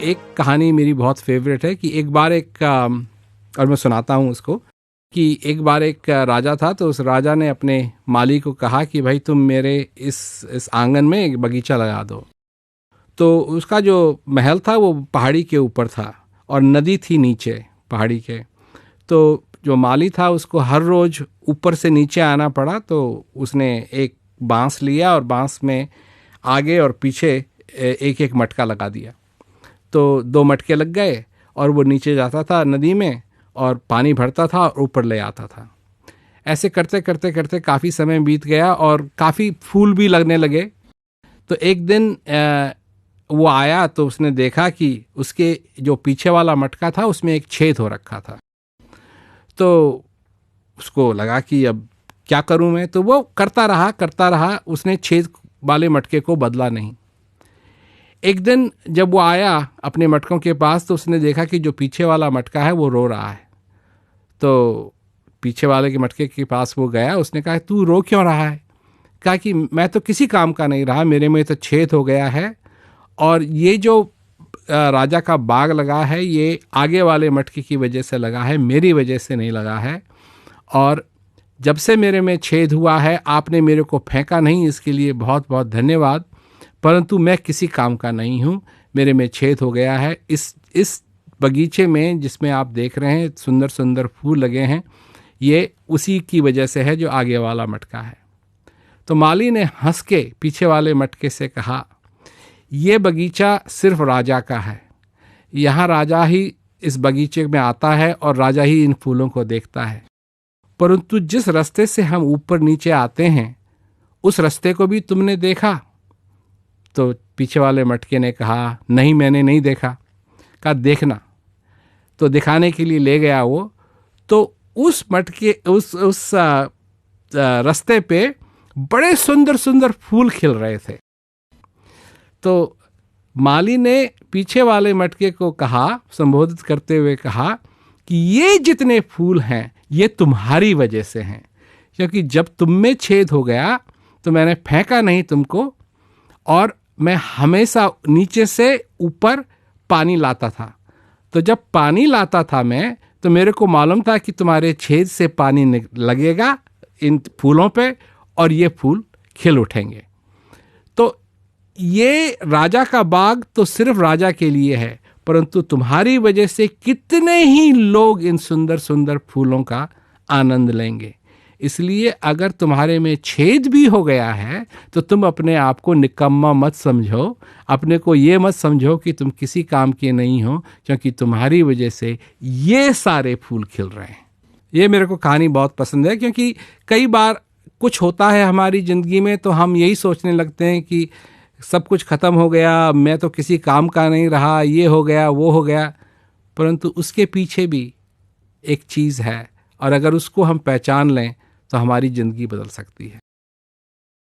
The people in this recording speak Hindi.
एक कहानी मेरी बहुत फेवरेट है कि एक बार और मैं सुनाता हूँ उसको, कि एक बार एक राजा था, तो उस राजा ने अपने माली को कहा कि भाई तुम मेरे इस आंगन में एक बगीचा लगा दो। तो उसका जो महल था वो पहाड़ी के ऊपर था और नदी थी नीचे पहाड़ी के। तो जो माली था उसको हर रोज़ ऊपर से नीचे आना पड़ा, तो उसने एक बांस लिया और बांस में आगे और पीछे एक एक मटका लगा दिया। तो 2 मटके लग गए और वो नीचे जाता था नदी में और पानी भरता था और ऊपर ले आता था। ऐसे करते करते करते काफ़ी समय बीत गया और काफ़ी फूल भी लगने लगे। तो एक दिन वो आया तो उसने देखा कि उसके जो पीछे वाला मटका था उसमें एक छेद हो रखा था। तो उसको लगा कि अब क्या करूं मैं, तो वो करता रहा, उसने छेद वाले मटके को बदला नहीं। एक दिन जब वो आया अपने मटकों के पास तो उसने देखा कि जो पीछे वाला मटका है वो रो रहा है। तो पीछे वाले के मटके के पास वो गया, उसने कहा तू रो क्यों रहा है? कहा कि मैं तो किसी काम का नहीं रहा, मेरे में तो छेद हो गया है और ये जो राजा का बाग लगा है ये आगे वाले मटके की वजह से लगा है, मेरी वजह से नहीं लगा है। और जब से मेरे में छेद हुआ है आपने मेरे को फेंका नहीं, इसके लिए बहुत बहुत धन्यवाद, परंतु मैं किसी काम का नहीं हूँ, मेरे में छेद हो गया है। इस बगीचे में जिसमें आप देख रहे हैं सुंदर सुंदर फूल लगे हैं, ये उसी की वजह से है जो आगे वाला मटका है। तो माली ने हंस के पीछे वाले मटके से कहा, ये बगीचा सिर्फ राजा का है, यहाँ राजा ही इस बगीचे में आता है और राजा ही इन फूलों को देखता है, परंतु जिस रास्ते से हम ऊपर नीचे आते हैं उस रास्ते को भी तुमने देखा? तो पीछे वाले मटके ने कहा, नहीं मैंने नहीं देखा। कहा देखना। तो दिखाने के लिए ले गया वो, तो उस मटके उस रास्ते पे बड़े सुंदर सुंदर फूल खिल रहे थे। तो माली ने पीछे वाले मटके को कहा, संबोधित करते हुए कहा कि ये जितने फूल हैं ये तुम्हारी वजह से हैं, क्योंकि जब तुम में छेद हो गया तो मैंने फेंका नहीं तुमको, और मैं हमेशा नीचे से ऊपर पानी लाता था। तो जब पानी लाता था मैं, तो मेरे को मालूम था कि तुम्हारे छेद से पानी लगेगा इन फूलों पे और ये फूल खिल उठेंगे। तो ये राजा का बाग तो सिर्फ राजा के लिए है, परंतु तुम्हारी वजह से कितने ही लोग इन सुंदर सुंदर फूलों का आनंद लेंगे। इसलिए अगर तुम्हारे में छेद भी हो गया है तो तुम अपने आप को निकम्मा मत समझो, अपने को ये मत समझो कि तुम किसी काम के नहीं हो, क्योंकि तुम्हारी वजह से ये सारे फूल खिल रहे हैं। ये मेरे को कहानी बहुत पसंद है, क्योंकि कई बार कुछ होता है हमारी ज़िंदगी में तो हम यही सोचने लगते हैं कि सब कुछ ख़त्म हो गया, मैं तो किसी काम का नहीं रहा, ये हो गया वो हो गया, परंतु उसके पीछे भी एक चीज़ है और अगर उसको हम पहचान लें तो हमारी ज़िंदगी बदल सकती है।